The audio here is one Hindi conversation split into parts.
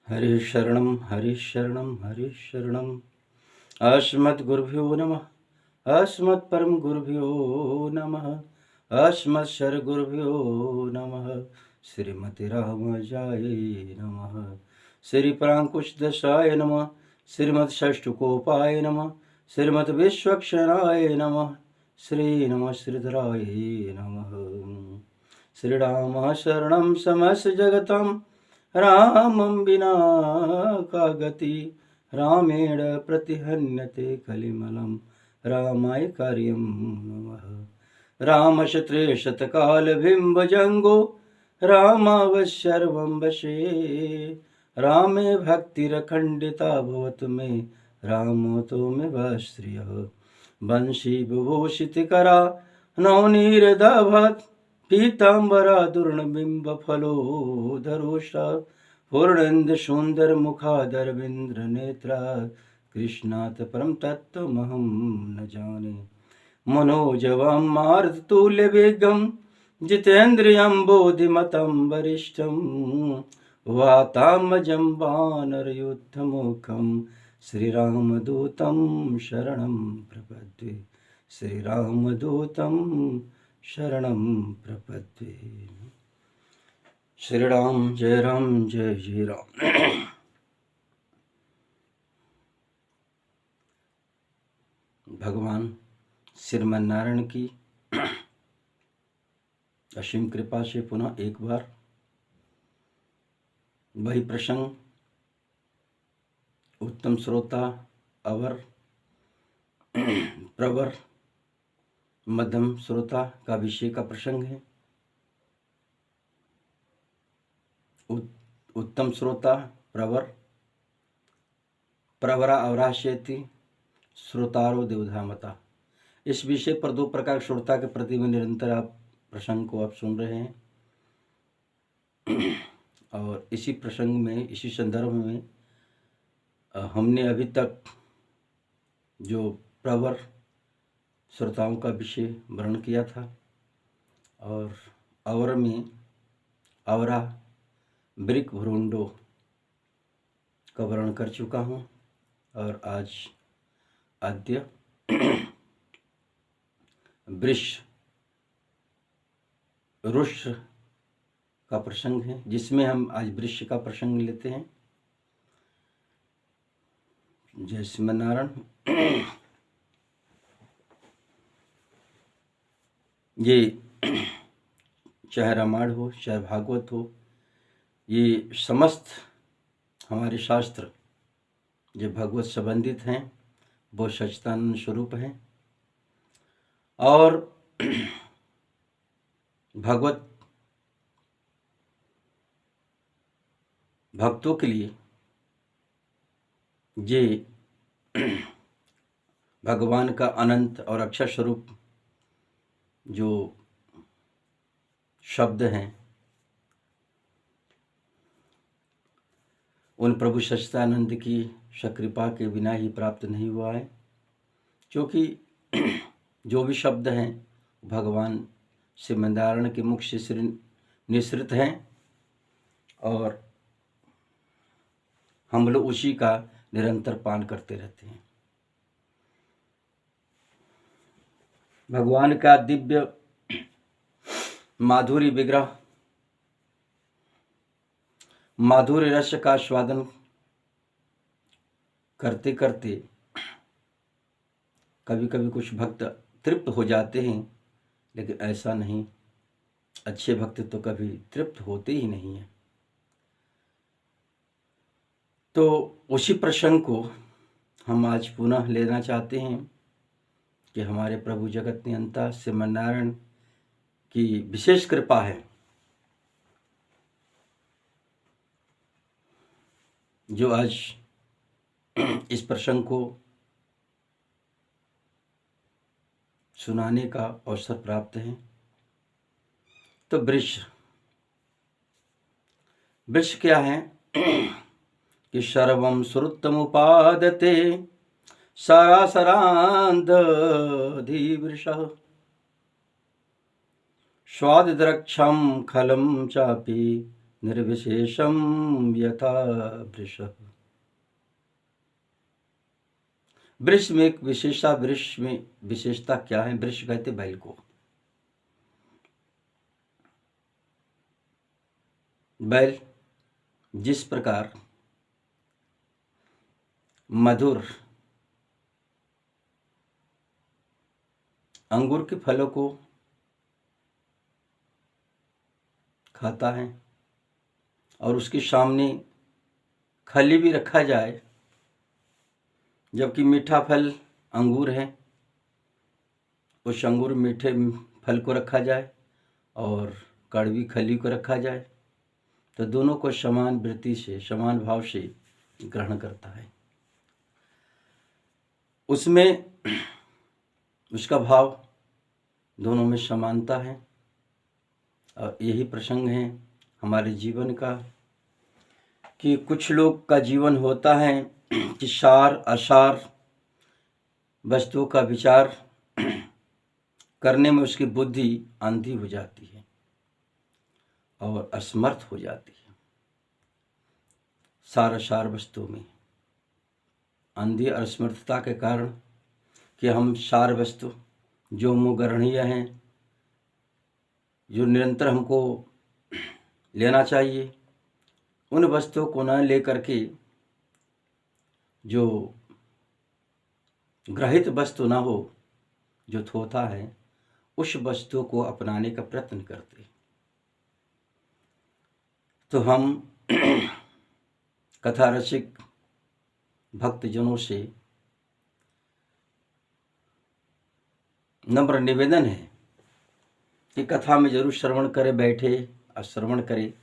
हरि शरणं हरि शरणं अस्मद्गुरुभ्यो नमः अस्मत्परम गुरुभ्यो नमः अस्मत्सर्वगुरुभ्यो नमः श्रीमति रामानुजाय नमः श्रीपराङ्कुशदशाय नमः श्रीमद्षष्ठकोपाय नमः श्रीमद्विश्वक्षराय नमः श्री नमः श्रीधराय नमः। श्रीराम शरणं समस्त जगतं रामं विना का गति रामेण प्रतिहन्यते कलिमलं रामाय कार्यं नमः। रामशत्रे शतकालबिम्बजङ्गो रामावश्यर्वं वशे रामे भक्तिरखण्डिता भवतु मे रामो मे वश्रियः वंशी विभूषितकरा नवनीरदाभत् पीताम्बरा दुर्णबिम्बफलोधरोषा पूर्णेन्दुसुन्दरमुखादरविन्द्रनेत्रा कृष्णात् परं तत्त्वमहं न जाने। मनोजवं मारुततुल्यवेगं जितेन्द्रियं बोधिमतं वरिष्ठं वातात्मजं वानरयूथमुखं श्रीरामदूतं शरणं प्रपद्ये श्रीरामदूतं शरणं प्रपद्ये। श्री राम जय राम। भगवान श्रीमन्नारायण की असीम कृपा से पुनः एक बार वही प्रसंग उत्तम श्रोता अवर प्रवर मध्यम श्रोता का विषय का प्रसंग है। उत्तम श्रोता प्रवरा अवराश्यति श्रोतारो देवधामता। इस विषय पर दो प्रकार श्रोता के प्रति में निरंतर आप प्रसंग को आप सुन रहे हैं और इसी प्रसंग में इसी संदर्भ में हमने अभी तक जो प्रवर श्रोताओं का विषय वर्णन किया था और अवर में अवरा ब्रिक भ्रूंडो का वर्णन कर चुका हूँ और आज आद्य वृष रुष का प्रसंग है जिसमें हम आज वृष का प्रसंग लेते हैं। जय श्रीमन्नारायण। ये चाहे रामायण हो चाहे भागवत हो, ये समस्त हमारे शास्त्र जो भगवत संबंधित हैं वो सच्चिदानंद स्वरूप हैं और भगवत भक्तों के लिए ये भगवान का अनंत और अक्षर स्वरूप जो शब्द हैं उन प्रभु सच्चिदानंद की कृपा के बिना ही प्राप्त नहीं हुआ है, क्योंकि जो भी शब्द हैं भगवान श्रीमन्नारायण के मुख से निसृत हैं और हम लोग उसी का निरंतर पान करते रहते हैं। भगवान का दिव्य माधुरी विग्रह माधुर्य रस का स्वादन करते करते कभी कभी कुछ भक्त तृप्त हो जाते हैं, लेकिन ऐसा नहीं, अच्छे भक्त तो कभी तृप्त होते ही नहीं हैं। तो उसी प्रसंग को हम आज पुनः लेना चाहते हैं कि हमारे प्रभु जगत नियंता श्रीमन्नारायण की विशेष कृपा है जो आज इस प्रसंग को सुनाने का अवसर प्राप्त है। तो वृष क्या है कि सर्वं श्रुतमुपादते सरासरान्धधीवृषः स्वादिद्रक्षं खलं चापि निर्विशेषम यथा वृषः। वृष में एक वृष में विशेषता क्या है? वृष कहते बैल को। बैल जिस प्रकार मधुर अंगूर के फलों को खाता है और उसके सामने खली भी रखा जाए, जबकि मीठा फल अंगूर है, उस अंगूर मीठे फल को रखा जाए और कड़वी खली को रखा जाए, तो दोनों को समान वृत्ति से, समान भाव से ग्रहण करता है। उसमें उसका भाव दोनों में समानता है। और यही प्रसंग है हमारे जीवन का कि कुछ लोग का जीवन होता है कि सार असार वस्तुओं का विचार करने में उसकी बुद्धि अंधी हो जाती है और असमर्थ हो जाती है। सार असार वस्तुओं में अंधी असमर्थता के कारण कि हम सार वस्तु जो मुग्रणीय हैं, जो निरंतर हमको लेना चाहिए, उन वस्तुओं को न लेकर के जो ग्रहित वस्तु ना हो, जो थोथा है, उस वस्तु को अपनाने का प्रयत्न करते। तो हम कथा रसिक भक्तजनों से नम्र निवेदन है कि कथा में जरूर श्रवण करे, बैठे और श्रवण करे,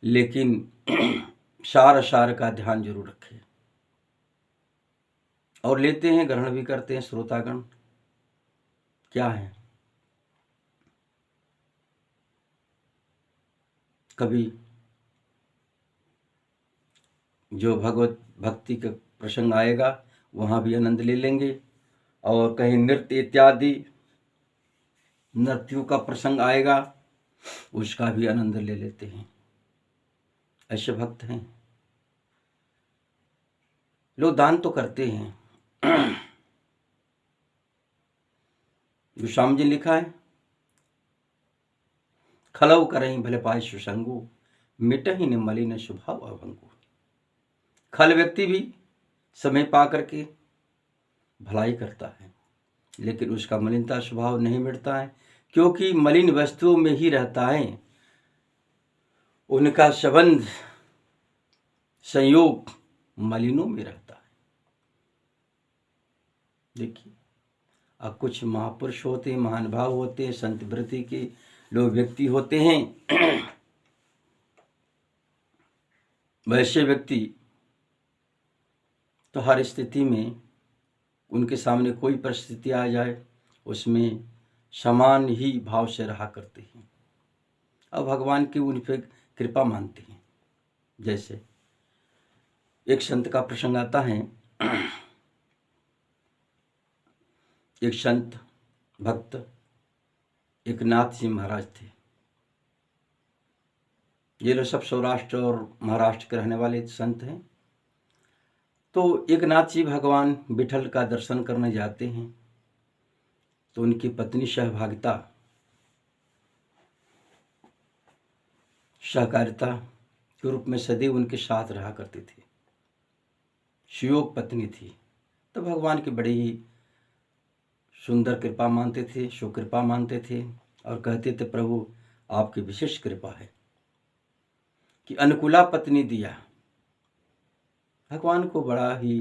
लेकिन सार असार का ध्यान जरूर रखें। और लेते हैं, ग्रहण भी करते हैं श्रोतागण। क्या है, कभी जो भगवत भक्ति का प्रसंग आएगा वहाँ भी आनंद ले लेंगे, और कहीं नृत्य इत्यादि नृत्यों का प्रसंग आएगा उसका भी आनंद ले लेते हैं। ऐसे भक्त हैं। लोग दान तो करते हैं। गोस्वामी जी लिखा है, खलव करहीं भले पाए सुसंगु, मिटहि न मलिन स्वभाव अभंगु। खल व्यक्ति भी समय पा करके भलाई करता है, लेकिन उसका मलिनता स्वभाव नहीं मिटता है, क्योंकि मलिन वस्तुओं में ही रहता है। उनका संबंध संयोग मलिनों में रहता है। देखिए, अब कुछ महापुरुष होते हैं, महान भाव होते हैं, संत वृत्ति के लोग व्यक्ति होते हैं। वैसे व्यक्ति तो हर स्थिति में उनके सामने कोई परिस्थिति आ जाए उसमें समान ही भाव से रहा करते हैं और भगवान की उन पर कृपा मानते हैं। जैसे एक संत का प्रसंग आता है। एक संत भक्त एक नाथ जी महाराज थे। ये लोग सब सौराष्ट्र और महाराष्ट्र के रहने वाले संत हैं। तो एक नाथ जी भगवान विठल का दर्शन करने जाते हैं, तो उनकी पत्नी सहकारिता के रूप में सदैव उनके साथ रहा करती थी। सुयोग पत्नी थी। तो भगवान की बड़ी ही सुंदर कृपा मानते थे, सुकृपा मानते थे और कहते थे, प्रभु आपकी विशेष कृपा है कि अनुकूला पत्नी दिया। भगवान को बड़ा ही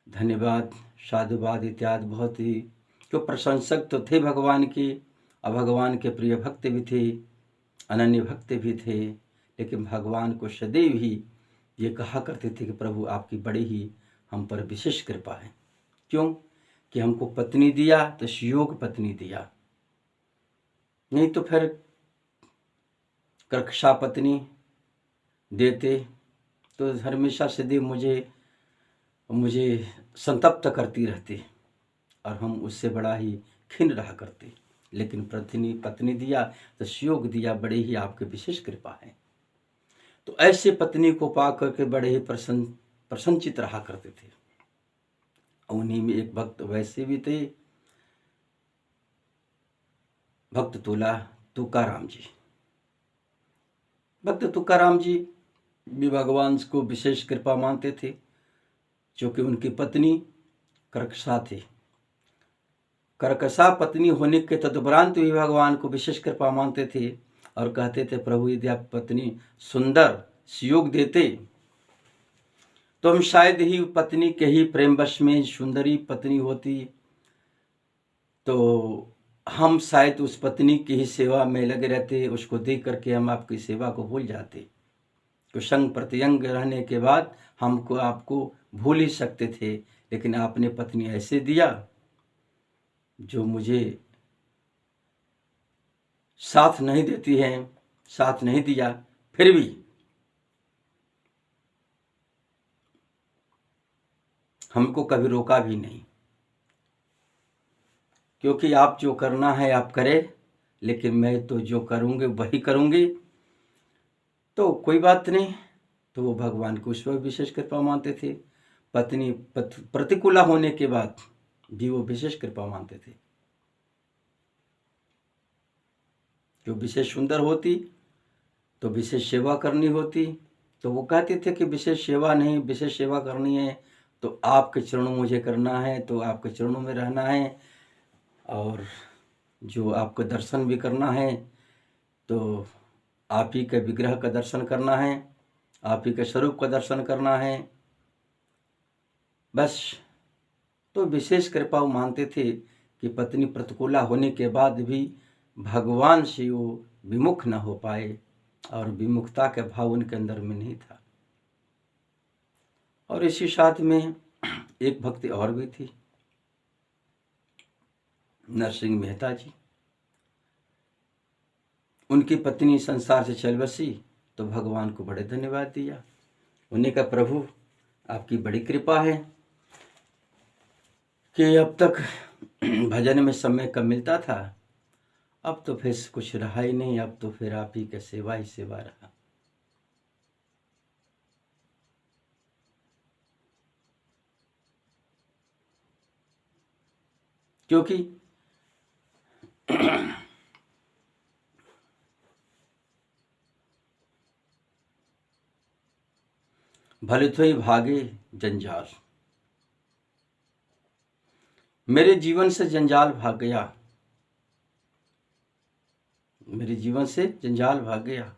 धन्यवाद, साधुवाद इत्यादि बहुत ही, जो प्रशंसक तो थे भगवान के और भगवान के प्रिय भक्त भी थे, अनन्य भक्त भी थे, लेकिन भगवान को सदैव ही ये कहा करते थे कि प्रभु आपकी बड़ी ही हम पर विशेष कृपा है। क्यों? कि हमको पत्नी दिया तो सुयोग पत्नी दिया, नहीं तो फिर कर्कशा पत्नी देते तो हमेशा सदैव मुझे संतप्त करती रहती और हम उससे बड़ा ही खिन्न रहा करते। लेकिन पत्नी दिया तो सुयोग दिया, बड़े ही आपके विशेष कृपा है। तो ऐसे पत्नी को पा करके बड़े ही प्रसन्नचित रहा करते थे। उन्हीं में एक भक्त वैसे भी थे, भक्त तुकाराम जी। भक्त तुकाराम जी भी भगवान को विशेष कृपा मानते थे, क्योंकि उनकी पत्नी कर्कशा थी। कर्कशा पत्नी होने के तदुपरांत भी भगवान को विशेष कृपा मानते थे और कहते थे, प्रभु यदि आप पत्नी सुंदर सुयोग देते तो हम शायद ही पत्नी के ही प्रेमवश में सुंदरी पत्नी होती, तो हम शायद उस पत्नी की ही सेवा में लगे रहते, उसको देख करके हम आपकी सेवा को भूल जाते। तो संग प्रत्यंग रहने के बाद हमको आपको भूल ही सकते थे, लेकिन आपने पत्नी ऐसे दिया जो मुझे साथ नहीं देती है, साथ नहीं दिया, फिर भी हमको कभी रोका भी नहीं, क्योंकि आप जो करना है आप करें, लेकिन मैं तो जो करूँगी वही करूँगी, तो कोई बात नहीं। तो वो भगवान को उस पर विशेष कृपा मानते थे। पत्नी प्रतिकूला होने के बाद भी वो विशेष कृपा मानते थे। जो विशेष सुंदर होती तो विशेष सेवा करनी होती, तो वो कहते थे कि विशेष सेवा नहीं, विशेष सेवा करनी है तो आपके चरणों मुझे करना है, तो आपके चरणों में रहना है, और जो आपका दर्शन भी करना है तो आप ही के विग्रह का दर्शन करना है, आप ही के स्वरूप का दर्शन करना है, बस। तो विशेष कृपा वो मानते थे कि पत्नी प्रतिकूला होने के बाद भी भगवान से वो विमुख न हो पाए, और विमुखता के भाव उनके अंदर में नहीं था। और इसी साथ में एक भक्ति और भी थी, नरसिंह मेहता जी। उनकी पत्नी संसार से चल बसी तो भगवान को बड़े धन्यवाद दिया। उन्हें कहा, प्रभु आपकी बड़ी कृपा है कि अब तक भजन में समय कम मिलता था, अब तो फिर कुछ रहा ही नहीं, अब तो फिर आप ही का सेवा ही सेवा रहा। क्योंकि भले तो ही भागे जंजाल, मेरे जीवन से जंजाल भाग गया, मेरे जीवन से जंजाल भाग गया।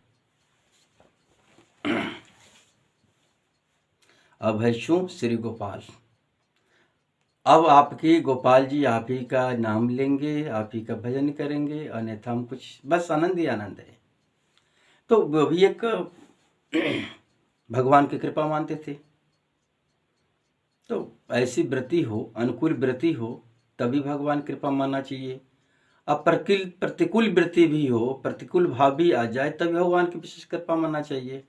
अब है शू श्री गोपाल, अब आपकी गोपाल जी आप ही का नाम लेंगे, आप ही का भजन करेंगे, अन्यथा हम कुछ, बस आनंद ही आनंद है। तो वो भी एक भगवान की कृपा मानते थे। तो ऐसी व्रति हो, अनुकूल व्रति हो, तभी भगवान कृपा मानना चाहिए। अब प्रतिकूल वृत्ति भी हो, प्रतिकूल भाव भी आ जाए, तभी भगवान की विशेष कृपा मानना चाहिए।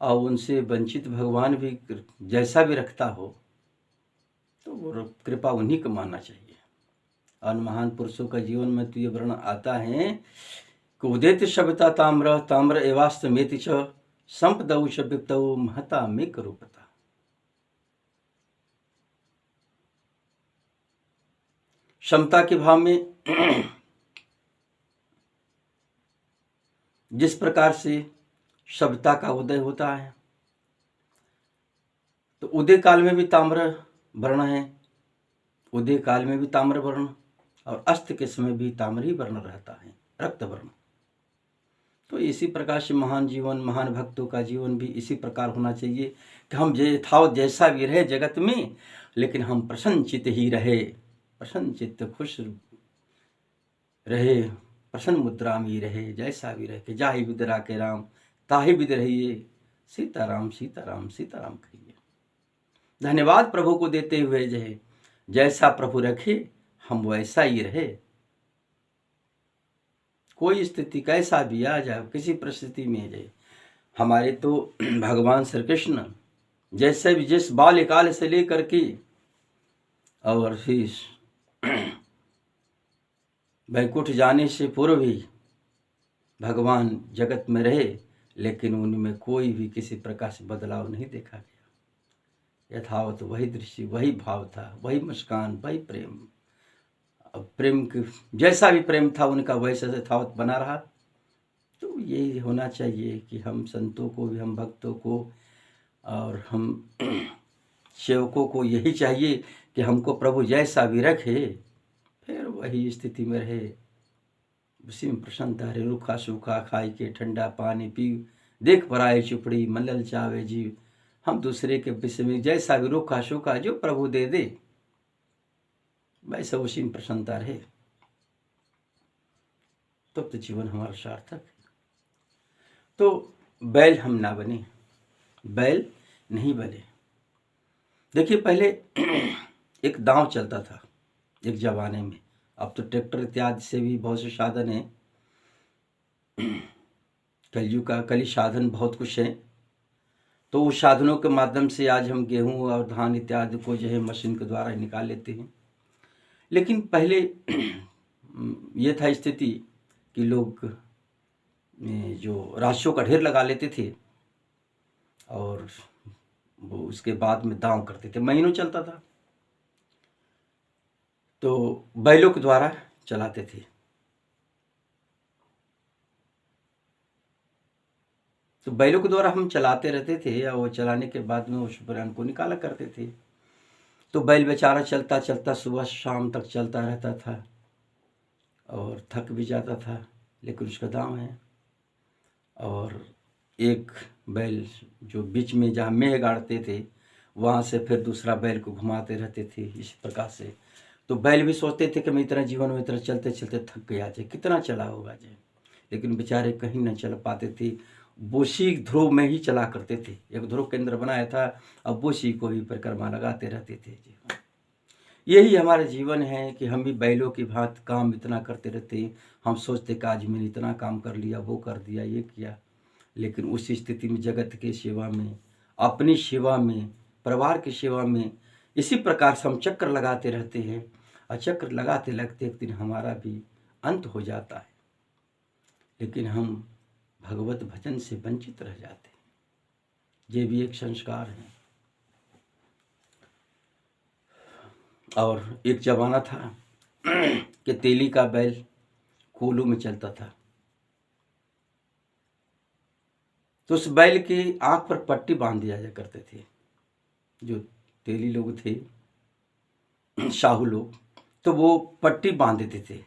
और उनसे वंचित भगवान भी जैसा भी रखता हो तो वो कृपा उन्हीं को मानना चाहिए। और महान पुरुषों का जीवन में तो ये वर्णन आता है कि उदित शब्दता ताम्र ताम्र एवास्तमेति च संपदौ शब्दौ महता में करूपता। क्षमता के भाव में जिस प्रकार से शब्दता का उदय होता है, तो उदय काल में भी ताम्र वर्ण है, उदय काल में भी ताम्र वर्ण, और अस्त के समय भी ताम्र ही वर्ण रहता है, रक्त वर्ण। तो इसी प्रकार से महान जीवन, महान भक्तों का जीवन भी इसी प्रकार होना चाहिए कि हम यथावत जैसा भी रहे जगत में, लेकिन हम प्रसन्नचित्त ही रहे, प्रसन्नचित्त खुश रहे, प्रसन्न मुद्रा में ही रहे, जैसा भी रहे। कि जाहि विदरा के राम ताहि विद रहिए, सीताराम सीताराम सीताराम कहिए। धन्यवाद प्रभु को देते हुए जय, जैसा प्रभु रखे हम वैसा ही रहे। कोई स्थिति कैसा भी आ जाए, किसी परिस्थिति में जाए, हमारे तो भगवान श्री कृष्ण जैसे भी जिस बाल्यकाल से लेकर के और फिर वैकुंठ जाने से पूर्व ही भगवान जगत में रहे, लेकिन उनमें कोई भी किसी प्रकार से बदलाव नहीं देखा गया। यथावत वही दृश्य, वही भाव था, वही मुस्कान, वही प्रेम। अब प्रेम की जैसा भी प्रेम था उनका वैसा यथावत बना रहा। तो यही होना चाहिए कि हम संतों को भी, हम भक्तों को और हम सेवकों को यही चाहिए कि हमको प्रभु जैसा भी रखे, फिर वही स्थिति में रहे, उसी में प्रसन्नता रहे। रूखा सूखा खाई के ठंडा पानी पी, देख पराए चुपड़ी मन ललचावे जीव। हम दूसरे के विषय में जैसा भी रूखा सूखा जो प्रभु दे दे, वैसा उसी में प्रसन्नता रहे, तब तो जीवन हमारा सार्थक है। तो बैल हम ना बने, बैल नहीं बने। देखिए पहले एक दांव चलता था एक जमाने में, अब तो ट्रैक्टर इत्यादि से भी बहुत से साधन हैं। कलयुग का कली साधन बहुत कुछ है, तो उस साधनों के माध्यम से आज हम गेहूं और धान इत्यादि को जो है मशीन के द्वारा निकाल लेते हैं। लेकिन पहले ये था स्थिति कि लोग जो राशियों का ढेर लगा लेते थे और वो उसके बाद में दांव करते थे, महीनों चलता था, तो बैलों के द्वारा चलाते थे। तो बैलों के द्वारा हम चलाते रहते थे और वो चलाने के बाद में उस बयान को निकाला करते थे। तो बैल बेचारा चलता चलता सुबह शाम तक चलता रहता था और थक भी जाता था, लेकिन उसका दाम है। और एक बैल जो बीच में जहाँ मेह गाड़ते थे वहाँ से फिर दूसरा बैल को घुमाते रहते थे इस प्रकार से। तो बैल भी सोचते थे कि मैं इतना जीवन में इतना चलते चलते थक गया जे, कितना चला होगा जे, लेकिन बेचारे कहीं न चल पाते थे। बोसी ध्रुव में ही चला करते थे, एक ध्रुव केंद्र बनाया था, अब बोसी को ही परिक्रमा लगाते रहते थे जी। यही हमारा जीवन है कि हम भी बैलों की भांति काम इतना करते रहते। हम सोचते कि आज मैंने इतना काम कर लिया, वो कर दिया, ये किया, लेकिन उस स्थिति में जगत की सेवा में, अपनी सेवा में, परिवार की सेवा में इसी प्रकार से हम चक्कर लगाते रहते हैं और चक्कर लगाते लगते एक दिन हमारा भी अंत हो जाता है, लेकिन हम भगवत भजन से वंचित रह जाते हैं। ये भी एक संस्कार है। और एक जमाना था कि तेली का बैल कोलू में चलता था, तो उस बैल की आंख पर पट्टी बांध दिया जा करते थे। जो तेली लोग थे, साहू लोग, तो वो पट्टी बांध देते थे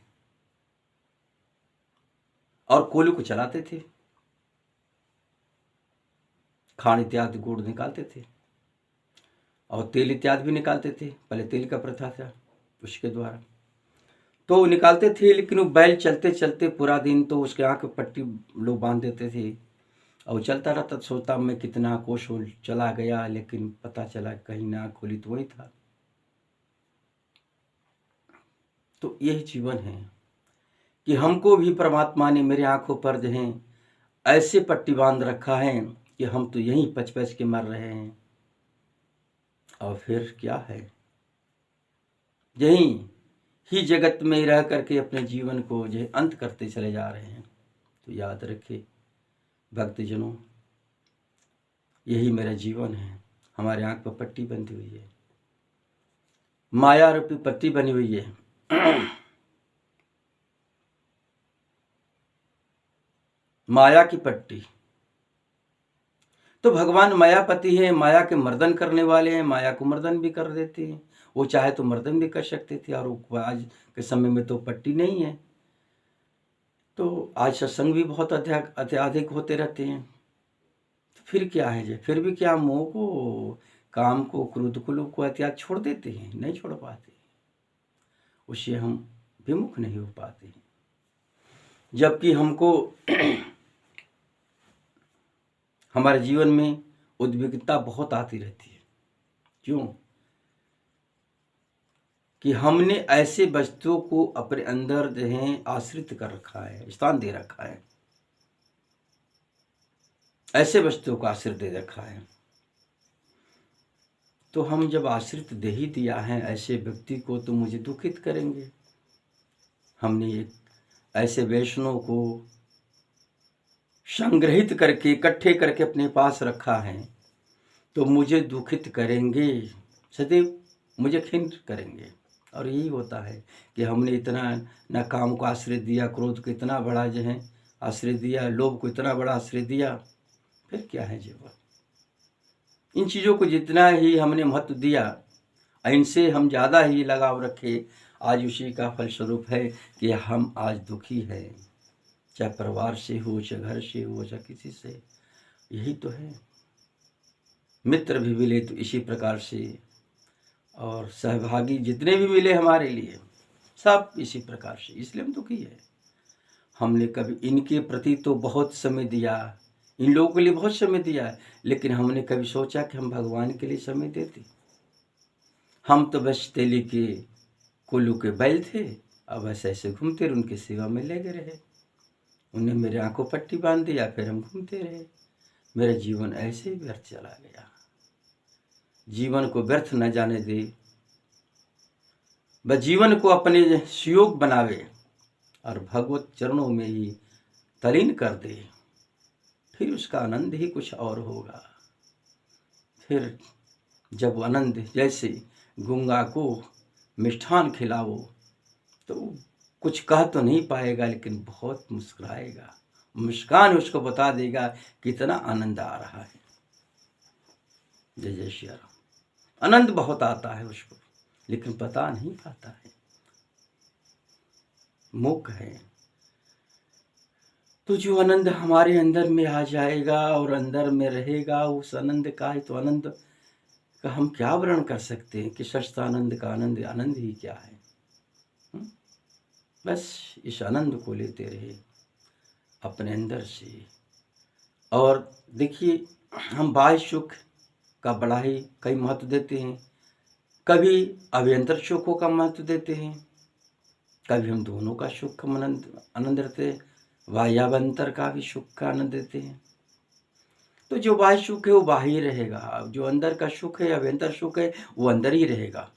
और कोलू को चलाते थे, खाण इत्यादि गुड़ निकालते थे और तेल इत्यादि भी निकालते थे। पहले तेल का प्रथा था, उसके द्वारा तो निकालते थे, लेकिन वो बैल चलते चलते पूरा दिन तो उसके आंख पर पट्टी लोग बांध देते थे और चलता रहता। सोचता मैं कितना कोसों चला गया, लेकिन पता चला कहीं ना खोली तो वही था। तो यही जीवन है कि हमको भी परमात्मा ने मेरे आंखों पर जो है ऐसे पट्टी बांध रखा है कि हम तो यहीं पच पच के मर रहे हैं, और फिर क्या है, यहीं ही जगत में रह करके अपने जीवन को जो है अंत करते चले जा रहे हैं। तो याद रखे भक्तजनों, यही मेरा जीवन है। हमारे आंख पर पट्टी बंधी हुई है, माया रूपी पट्टी बनी हुई है। माया की पट्टी। तो भगवान मायापति है, माया के मर्दन करने वाले हैं, माया को मर्दन भी कर देते हैं। वो चाहे तो मर्दन भी कर सकते थे, और आज के समय में तो पट्टी नहीं है। तो आज सत्संग भी बहुत अत्यधिक होते रहते हैं। तो फिर क्या है जे, फिर भी क्या मोह को, काम को, क्रोध को, लोग को इत्यादि छोड़ देते हैं, नहीं छोड़ पाते, उससे हम विमुख नहीं हो पाते हैं। जबकि हमको हमारे जीवन में उद्विग्नता बहुत आती रहती है। क्यों? कि हमने ऐसे वस्तुओं को अपने अंदर जो है आश्रित कर रखा है, स्थान दे रखा है, ऐसे वस्तुओं को आश्रित दे रखा है। तो हम जब आश्रित दे ही दिया है ऐसे व्यक्ति को, तो मुझे दुखित करेंगे। हमने एक ऐसे वैष्णव को संग्रहित करके इकट्ठे करके अपने पास रखा है तो मुझे दुखित करेंगे, सदैव मुझे खिन्न करेंगे। और यही होता है कि हमने इतना न काम को आश्रय दिया, क्रोध को इतना बड़ा जो है आश्रय दिया, लोभ को इतना बड़ा आश्रय दिया, फिर क्या है जीवन। इन चीज़ों को जितना ही हमने महत्व दिया, इनसे हम ज़्यादा ही लगाव रखे, आज उसी का फलस्वरूप है कि हम आज दुखी हैं, चाहे परिवार से हो, चाहे घर से हो, चाहे किसी से। यही तो है। मित्र भी मिले तो इसी प्रकार से, और सहभागी जितने भी मिले हमारे लिए सब इसी प्रकार से, इसलिए हम दुखी है। हमने कभी इनके प्रति तो बहुत समय दिया, इन लोगों के लिए बहुत समय दिया, लेकिन हमने कभी सोचा कि हम भगवान के लिए समय देते? हम तो बस तेली के कोल्लू के बैल थे, अब ऐसे ऐसे घूमते रहे, उनकी सेवा में लगे रहे। उन्हें मेरे आंखों पट्टी बांध दिया, फिर हम घूमते रहे। मेरा जीवन ऐसे ही व्यर्थ चला गया। जीवन को व्यर्थ न जाने दे, बस जीवन को अपने सुयोग बनावे और भगवत चरणों में ही तलीन कर दे, फिर उसका आनंद ही कुछ और होगा। फिर जब आनंद, जैसे गूंगा को मिष्ठान खिलाओ तो कुछ कह तो नहीं पाएगा, लेकिन बहुत मुस्कुराएगा, मुस्कान उसको बता देगा कितना आनंद आ रहा है। जय जय श्री राम। आनंद बहुत आता है उसको, लेकिन पता नहीं पाता है, मूक है। तो जो आनंद हमारे अंदर में आ जाएगा और अंदर में रहेगा, उस आनंद का ही तो आनंद का हम क्या वर्णन कर सकते हैं कि सच्चिदानंद का आनंद, आनंद ही क्या है। बस इस आनंद को लेते रहे अपने अंदर से। और देखिए, हम बाह्य सुख का बड़ा ही कई महत्व देते हैं, कभी अभ्यंतर सुखों का महत्व देते हैं, कभी हम दोनों का सुख का आनंद रहते हैं, बाह्याभ्यंतर का भी सुख का आनंद देते हैं। तो जो बाह्य सुख है वो बाह्य ही रहेगा, जो अंदर का सुख है, अभ्यंतर सुख है, वो अंदर ही रहेगा।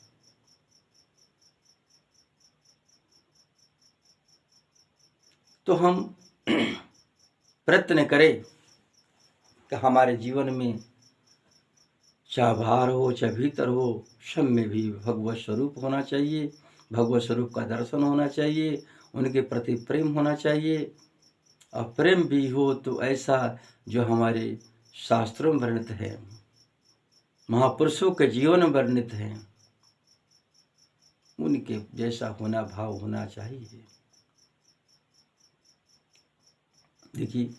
तो हम प्रयत्न करें कि हमारे जीवन में चाहे बाहर हो चाहे भीतर हो, सब में भी भगवत स्वरूप होना चाहिए, भगवत स्वरूप का दर्शन होना चाहिए, उनके प्रति प्रेम होना चाहिए। और प्रेम भी हो तो ऐसा जो हमारे शास्त्रों में वर्णित है, महापुरुषों के जीवन में वर्णित है, उनके जैसा होना, भाव होना चाहिए। देखिए,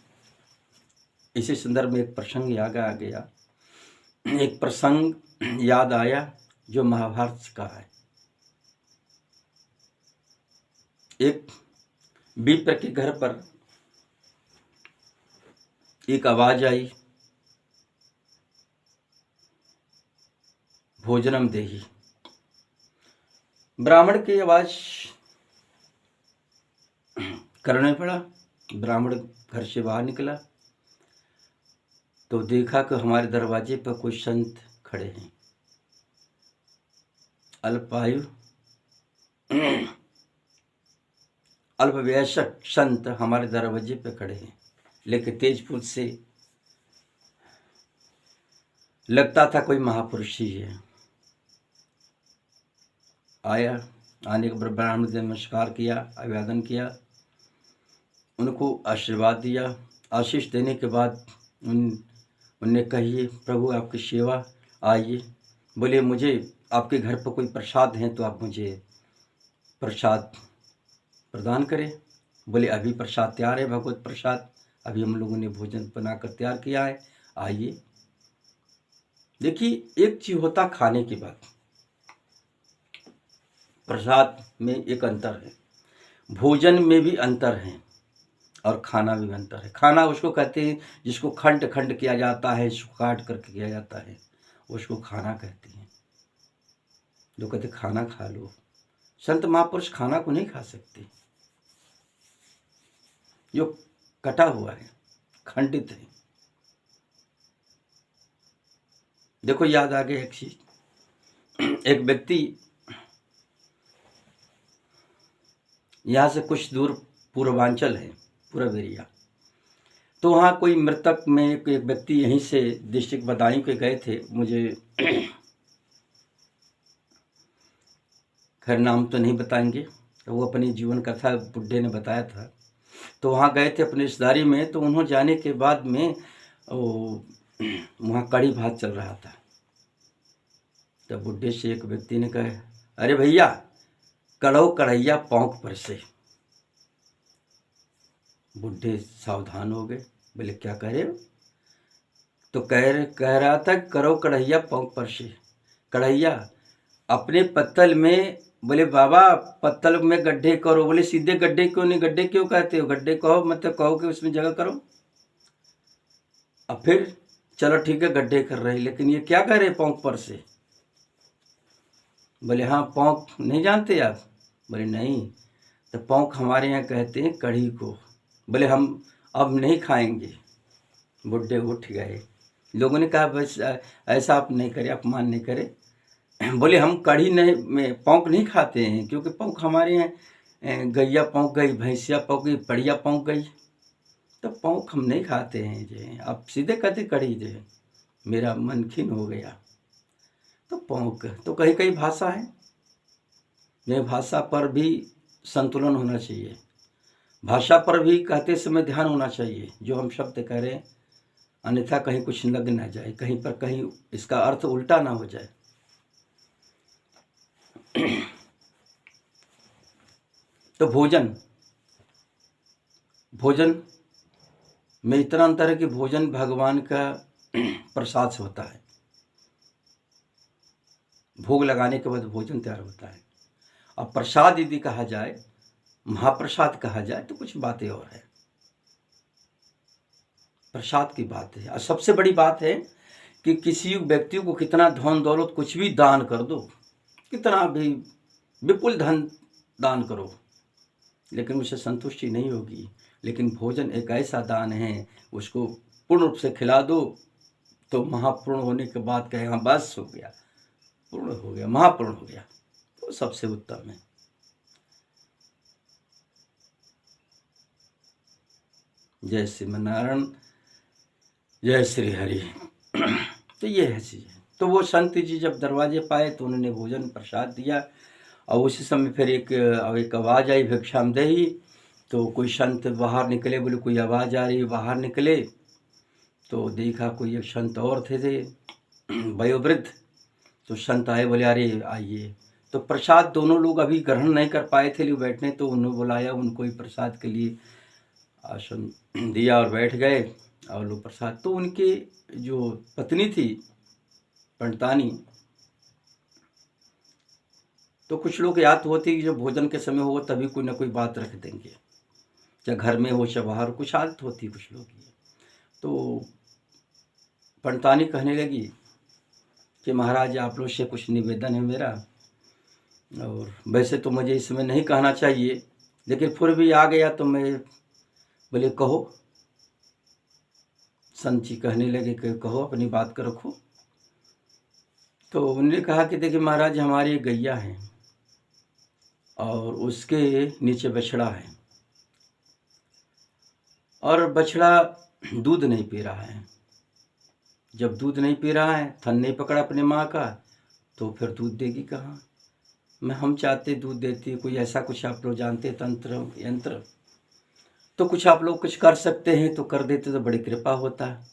इसी संदर्भ में एक प्रसंग याद आ गया, एक प्रसंग याद आया जो महाभारत का है। एक विप्र के घर पर एक आवाज आई, भोजनम देहि। ब्राह्मण की आवाज करने पड़ा। ब्राह्मण घर से बाहर निकला तो देखा कि हमारे दरवाजे पर कोई संत खड़े हैं, अल्पायु अल्पवयस्क संत हमारे दरवाजे पर खड़े हैं, लेकिन तेजपुर से लगता था कोई महापुरुष ही है। आया, आने के ब्राह्मण ने नमस्कार किया, अभिवादन किया, उनको आशीर्वाद दिया। आशीष देने के बाद उनने कहिए, प्रभु आपकी सेवा, आइए। बोले, मुझे आपके घर पर कोई प्रसाद है तो आप मुझे प्रसाद प्रदान करें। बोले, अभी प्रसाद तैयार है, भगवत प्रसाद अभी हम लोगों ने भोजन बनाकर तैयार किया है, आइए। देखिए, एक चीज होता खाने की बात, प्रसाद में एक अंतर है, भोजन में भी अंतर है और खाना भी अंतर है। खाना उसको कहते हैं जिसको खंड खंड किया जाता है, इसको काट करके किया जाता है, उसको खाना कहते हैं। जो कहते खाना खा लो, संत महापुरुष खाना को नहीं खा सकते, जो कटा हुआ है, खंडित है। देखो, याद आ गया एक चीज, एक व्यक्ति यहाँ से कुछ दूर पूर्वांचल है, पूर्व एरिया, तो वहाँ कोई मृतक में एक व्यक्ति यहीं से डिस्ट्रिक्ट बदायूं के गए थे, मुझे खैर नाम तो नहीं बताएंगे, तो वो अपनी जीवन कथा बुड्ढे ने बताया था। तो वहाँ गए थे अपनी रिश्तेदारी में, तो उन्होंने जाने के बाद में वहाँ कड़ी भात चल रहा था। तब बुड्ढे से एक व्यक्ति ने कहा, अरे भैया कड़ो कढ़ैया पौंक पर से। बुड्ढे सावधान हो गए, बोले क्या कह रहे हो? तो कह रहा था करो कढ़ैया पौंक पर से। कढ़ैया अपने पत्तल में, बोले बाबा पत्तल में गड्ढे करो। बोले सीधे गड्ढे क्यों नहीं, गड्ढे क्यों कहते हो? गड्ढे कहो, मतलब कहो कि उसमें जगह करो। अब फिर चलो ठीक है गड्ढे कर रहे, लेकिन ये क्या कह रहे पौंक पर से? बोले हाँ पौंक नहीं जानते आप? बोले नहीं। तो पौंक हमारे यहाँ कहते हैं कढ़ी को। बोले हम अब नहीं खाएंगे। बुड्ढे उठ गए। लोगों ने कहा बस ऐसा आप नहीं करें, अपमान नहीं करें। बोले हम कढ़ी नहीं में पौंक नहीं खाते हैं, क्योंकि पौंक हमारे यहाँ गैया पौंक गई, भैंसिया पौंक गई, पड़िया पौंक गई, तो पौंक हम नहीं खाते हैं। जे आप सीधे कहते कढ़ी। जे मेरा मन खिन हो गया। तो पौंक तो कहीं कहीं भाषा है, ये भाषा पर भी संतुलन होना चाहिए। भाषा पर भी कहते समय ध्यान होना चाहिए, जो हम शब्द कह रहे हैं, अन्यथा कहीं कुछ लग ना जाए, कहीं पर कहीं इसका अर्थ उल्टा ना हो जाए। तो भोजन में इतना अंतर है कि भोजन भगवान का प्रसाद से होता है। भोग लगाने के बाद भोजन तैयार होता है। अब प्रसाद यदि कहा जाए, महाप्रसाद कहा जाए, तो कुछ बातें और है। प्रसाद की बात है। और सबसे बड़ी बात है कि किसी व्यक्ति को कितना धन दौलत कुछ भी दान कर दो, कितना भी विपुल धन दान करो, लेकिन उसे संतुष्टि नहीं होगी। लेकिन भोजन एक ऐसा दान है, उसको पूर्ण रूप से खिला दो तो महापूर्ण होने के बाद कहे हाँ बस हो गया, पूर्ण हो गया, महापूर्ण हो गया, तो सबसे उत्तम है। जय श्रीमनारायण, जय श्री हरि। तो ये है चीज़। तो वो संत जी जब दरवाजे पाए तो उन्होंने भोजन प्रसाद दिया, और उसी समय फिर एक आवाज़ आई भिक्षामदेही। तो कोई संत बाहर निकले, बोले कोई आवाज़ आ रही है, बाहर निकले तो देखा कोई एक संत और थे वयोवृद्ध। तो संत आए, बोले अरे आइए। तो प्रसाद दोनों लोग अभी ग्रहण नहीं कर पाए थे, लोग बैठने, तो उन्होंने बुलाया, उनको ही प्रसाद के लिए आसन दिया और बैठ गए और लोग प्रसाद। तो उनकी जो पत्नी थी पंडतानी, तो कुछ लोग याद होती कि जब भोजन के समय हो तभी कोई ना कोई बात रख देंगे, चाहे घर में हो चाहे बाहर, कुछ आदत होती कुछ लोग की। तो पंडतानी कहने लगी कि महाराज आप लोग से कुछ निवेदन है मेरा, और वैसे तो मुझे इसमें नहीं कहना चाहिए, लेकिन फिर भी आ गया तो मैं, बोले कहो। संत जी कहने लगे कि कहो, अपनी बात को रखो। तो उन्होंने कहा कि देखिए महाराज हमारी गैया है और उसके नीचे बछड़ा है, और बछड़ा दूध नहीं पी रहा है। जब दूध नहीं पी रहा है, थन नहीं पकड़ा अपने माँ का, तो फिर दूध देगी कहाँ? मैं हम चाहते दूध देती, कोई ऐसा कुछ आप लोग जानते तंत्र यंत्र, तो कुछ आप लोग कुछ कर सकते हैं तो कर देते, तो बड़ी कृपा होता है,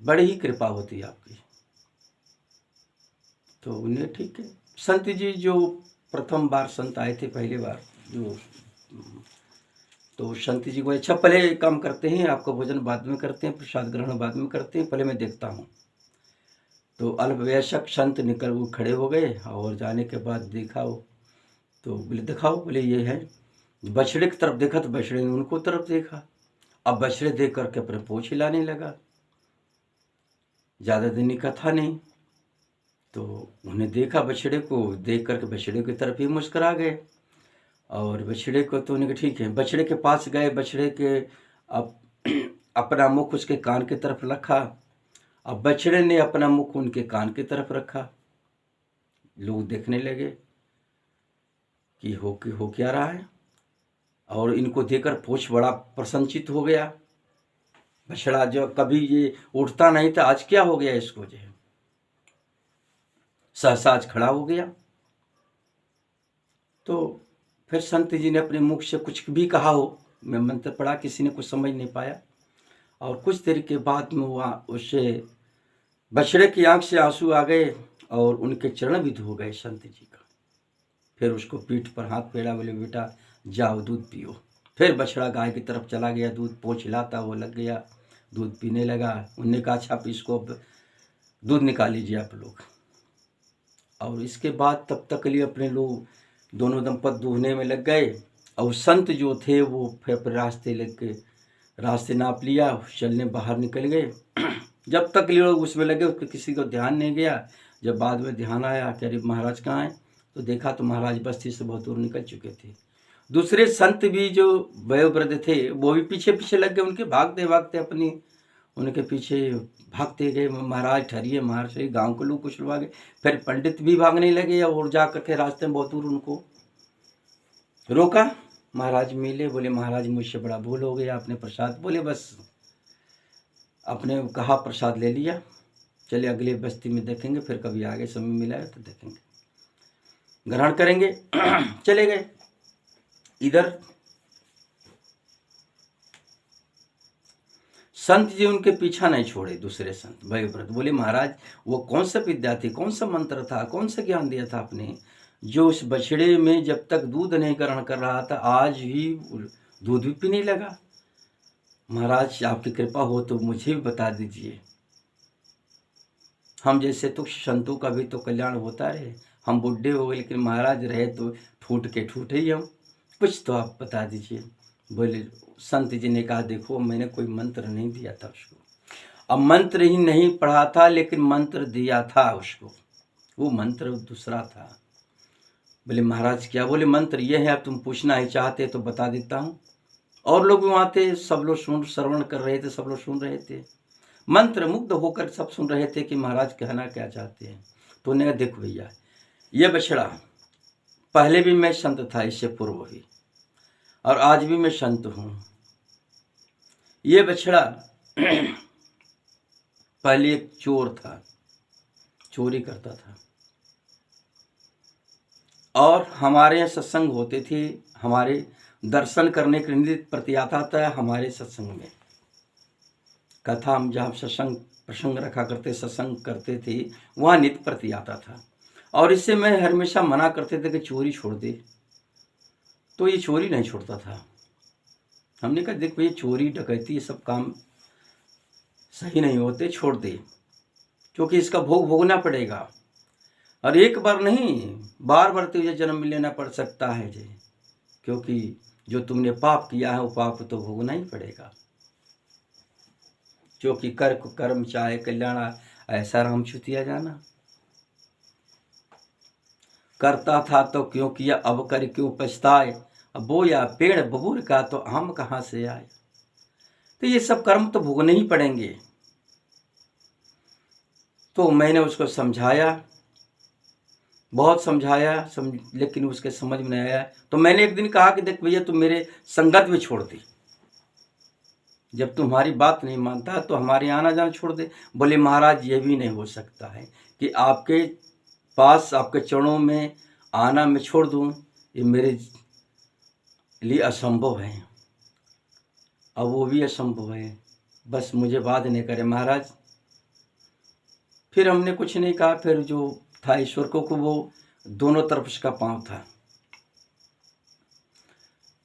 बड़ी ही कृपा होती है आपकी। तो उन्हें ठीक है। संत जी जो प्रथम बार संत आए थे, पहले बार जो, तो संत जी को अच्छा पहले काम करते हैं, आपका भोजन बाद में करते हैं, प्रसाद ग्रहण बाद में करते हैं, पहले मैं देखता हूँ। तो अल्पवयस्क संत निकल वो खड़े हो गए, और जाने के बाद देखा वो, तो बोले दिखाओ, बोले ये है। बछड़े की तरफ देखा तो बछड़े ने उनको तरफ देखा। अब बछड़े देख करके अपने पोंछ हिलाने लगा। ज़्यादा दिन का था नहीं, तो उन्हें देखा, बछड़े को देख करके बछड़े की तरफ ही मुस्कुरा गए। और बछड़े को तो उन्हें ठीक है, बछड़े के पास गए, बछड़े के अपना मुख उसके कान की तरफ रखा। अब बछड़े ने अपना मुख उनके कान की तरफ रखा। लोग देखने लगे कि हो क्या रहा है। और इनको देखकर पूछ बड़ा प्रसन्नचित हो गया। बछड़ा जो कभी ये उठता नहीं था, आज क्या हो गया इसको, जो है सहसा आज खड़ा हो गया। तो फिर संत जी ने अपने मुख से कुछ भी कहा हो, मैं मंत्र पढ़ा, किसी ने कुछ समझ नहीं पाया। और कुछ देर के बाद में हुआ, उससे बछड़े की आंख से आंसू आ गए और उनके चरण भी धो गए संत जी का। फिर उसको पीठ पर हाथ फेरा, बोले बेटा जाओ दूध पियो। फिर बछड़ा गाय की तरफ चला गया, दूध पोंछ लाता वो लग गया, दूध पीने लगा। उनने कहा अच्छा आप इसको दूध निकाल लीजिए आप लोग। और इसके बाद तब तक लिए अपने लोग दोनों दंपत दूहने में लग गए। और संत जो थे वो फिर अपने रास्ते लग के रास्ते नाप लिया, चलने बाहर निकल गए। जब तक लोग उसमें लगे उसको किसी को ध्यान नहीं गया। जब बाद में ध्यान आया कि अरे महाराज कहाँ हैं, तो देखा तो महाराज बस्ती से बहुत दूर निकल चुके थे। दूसरे संत भी जो वयोवृद्ध थे वो भी पीछे पीछे लग गए उनके, भागते भागते अपनी उनके पीछे भागते गए। महाराज ठहरिए, महाराज ठहरिए, गाँव के लोग कुछ लोग आ गए। फिर पंडित भी भागने लगे और जा करके रास्ते में बहुत दूर उनको रोका। महाराज मिले, बोले महाराज मुझसे बड़ा भूल हो गया, आपने प्रसाद, बोले बस आपने कहा प्रसाद ले लिया, चले अगले बस्ती में देखेंगे, फिर कभी आगे समय मिला है तो देखेंगे, ग्रहण करेंगे। चले गए। इधर संत जी उनके पीछा नहीं छोड़े। दूसरे संत वयोवृद्ध बोले महाराज वो कौन सा विद्या थी, कौन सा मंत्र था, कौन सा ज्ञान दिया था आपने, जो उस बछड़े में जब तक दूध नहीं ग्रहण कर रहा था आज ही दूध भी पीने लगा। महाराज आपकी कृपा हो तो मुझे भी बता दीजिए, हम जैसे तो संतों का भी तो कल्याण होता रहे। हम बुढ़े हो गए लेकिन महाराज रहे तो ठूट के ठूटे ही हम, कुछ तो आप बता दीजिए। बोले संत जी ने कहा देखो मैंने कोई मंत्र नहीं दिया था उसको, अब मंत्र ही नहीं पढ़ा था लेकिन मंत्र दिया था उसको, वो मंत्र दूसरा था। बोले महाराज क्या, बोले मंत्र ये है, अब तुम पूछना ही चाहते तो बता देता हूँ। और लोग भी वहाँ थे, सब लोग श्रवण कर रहे थे, सब लोग सुन रहे थे, मंत्र मुग्ध होकर सब सुन रहे थे कि महाराज कहना क्या चाहते हैं। तो उन्हें देखो भैया ये बछड़ा, पहले भी मैं संत था इससे पूर्व भी, और आज भी मैं संत हूँ। ये बछड़ा पहले एक चोर था, चोरी करता था, और हमारे यहाँ सत्संग होते थे, हमारे दर्शन करने के नित्य प्रति आता था। हमारे सत्संग में कथा, हम जहाँ सत्संग प्रसंग रखा करते, सत्संग करते थे, वहाँ नित्य प्रति आता था। और इससे मैं हमेशा मना करते थे कि चोरी छोड़ दे, तो ये चोरी नहीं छोड़ता था। हमने कहा देख भैया चोरी डकैती ये सब काम सही नहीं होते, छोड़ दे, क्योंकि इसका भोग भोगना पड़ेगा, और एक बार नहीं बार बार तुझे जन्म लेना पड़ सकता है जी, क्योंकि जो तुमने पाप किया है वो पाप तो भोगना ही पड़ेगा। क्योंकि कर्म चाहे कल्याण, ऐसा राम छुतिया जाना, करता था तो क्यों किया, अब कर क्यों पछताए, अब बोया पेड़ बबूर का तो आम कहाँ से आए। तो ये सब कर्म तो भोगने ही पड़ेंगे। तो मैंने उसको समझाया, बहुत समझाया, लेकिन उसके समझ में नहीं आया। तो मैंने एक दिन कहा कि देख भैया तुम मेरे संगत में छोड़ दे, जब तुम्हारी बात नहीं मानता तो हमारे आना जाना छोड़ दे। बोले महाराज ये भी नहीं हो सकता है कि आपके पास आपके चरणों में आना मैं छोड़ दूं, ये मेरे लिए असंभव है। अब वो भी असंभव है, बस मुझे बात नहीं करे महाराज। फिर हमने कुछ नहीं कहा। फिर जो था ईश्वर को वो दोनों तरफ उसका पांव था,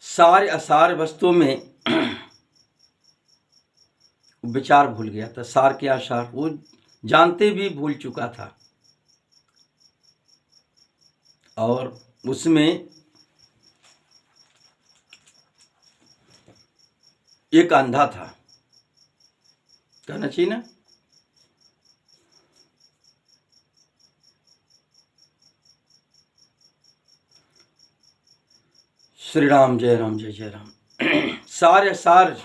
सारे असार वस्तुओं में विचार भूल गया था, सार के आसार वो जानते भी भूल चुका था। और उसमें एक अंधा था, कहना चाहिए ना, श्री राम जय राम जय जय राम। सारे सार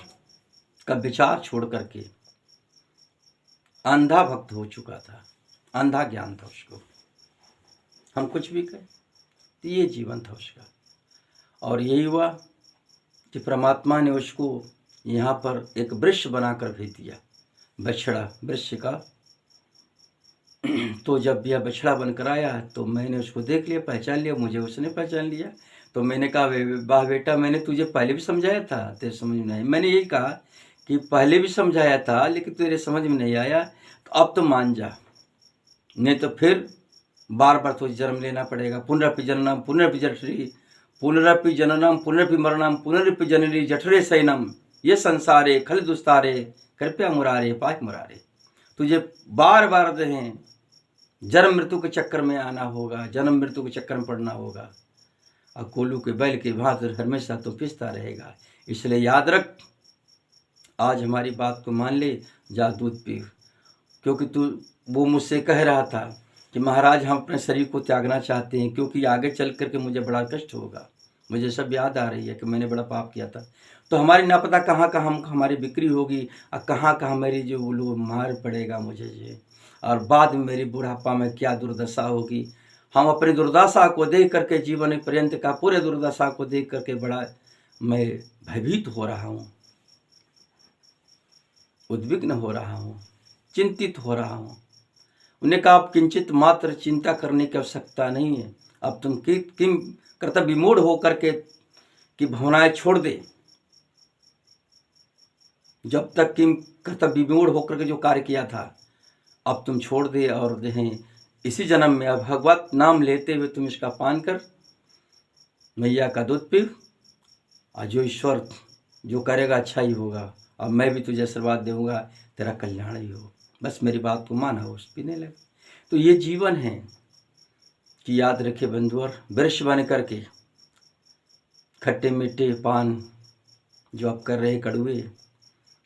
का विचार छोड़ करके अंधा भक्त हो चुका था, अंधा ज्ञान था उसको, हम कुछ भी कहें तो ये जीवन था उसका। और यही हुआ कि परमात्मा ने उसको यहाँ पर एक वृक्ष बनाकर भेज दिया, बछड़ा वृक्ष का। तो जब यह बछड़ा बनकर आया तो मैंने उसको देख लिया, पहचान लिया, मुझे उसने पहचान लिया। तो मैंने कहा, वाह बेटा, मैंने तुझे पहले भी समझाया था, तेरे समझ में नहीं। मैंने यही कहा कि पहले भी समझाया था लेकिन तेरे समझ में नहीं आया, तो अब तो मान जा, नहीं तो फिर बार बार तुझे जन्म लेना पड़ेगा। पुनरपि जननम पुनरपि जठरी, पुनरपि जननम पुनरपि मरणम, पुनरपि जननी जठरे शयनम, ये संसारे खल दुस्तारे, कृपया मुरारे पाहि मुरारे। तुझे बार बार दें जन्म मृत्यु के चक्कर में आना होगा, जन्म मृत्यु के चक्कर में पड़ना होगा, और कोल्हू के बैल के भांति हमेशा तो पिसता रहेगा। इसलिए याद रख, आज हमारी बात को मान ले, जा दूध पी। क्योंकि वो मुझसे कह रहा था कि महाराज हम अपने शरीर को त्यागना चाहते हैं, क्योंकि आगे चल करके मुझे बड़ा कष्ट होगा। मुझे सब याद आ रही है कि मैंने बड़ा पाप किया था, तो हमारी ना पता कहाँ कहाँ हमारी बिक्री होगी, और कहाँ कहाँ मेरी जो वो लोग मार पड़ेगा मुझे जी, और बाद में मेरी बुढ़ापा में क्या दुर्दशा होगी। हम अपनी दुर्दशा को देख करके, जीवन पर्यंत का पूरे दुर्दशा को देख करके बड़ा मैं भयभीत हो रहा हूँ, उद्विग्न हो रहा हूँ, चिंतित हो रहा हूँ। उन्हें कहा, आप किंचित मात्र चिंता करने की आवश्यकता नहीं है। अब तुम किम कर्तव्य विमूढ़ होकर के कि भावनाएं छोड़ दे। जब तक किम कर्तव्य विमूढ़ होकर के जो कार्य किया था, अब तुम छोड़ दे, और जो है इसी जन्म में अब भगवत नाम लेते हुए तुम इसका पान कर, मैया का दूध पी, और जो ईश्वर जो करेगा अच्छा ही होगा, और मैं भी तुझे आशीर्वाद दूंगा, तेरा कल्याण ही हो। बस मेरी बात को माना, उस पीने लगे। तो ये जीवन है कि याद रखे बंधुओं, वृक्ष बन करके खट्टे मीठे पान जो आप कर रहे कड़वे,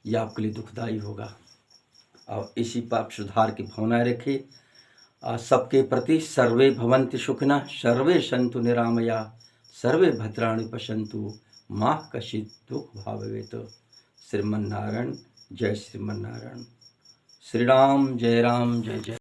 ये आपके लिए दुखदाई होगा। और इसी पाप सुधार की भावनाएं रखे, सबके प्रति सर्वे भवन्ति सुखिनः, सर्वे सन्तु निरामया, सर्वे भद्राणि पश्यन्तु, मा कश्चित् दुःख भावेत। श्रीमन्नारायण, जय श्रीमन्नारायण। श्री राम जय जय।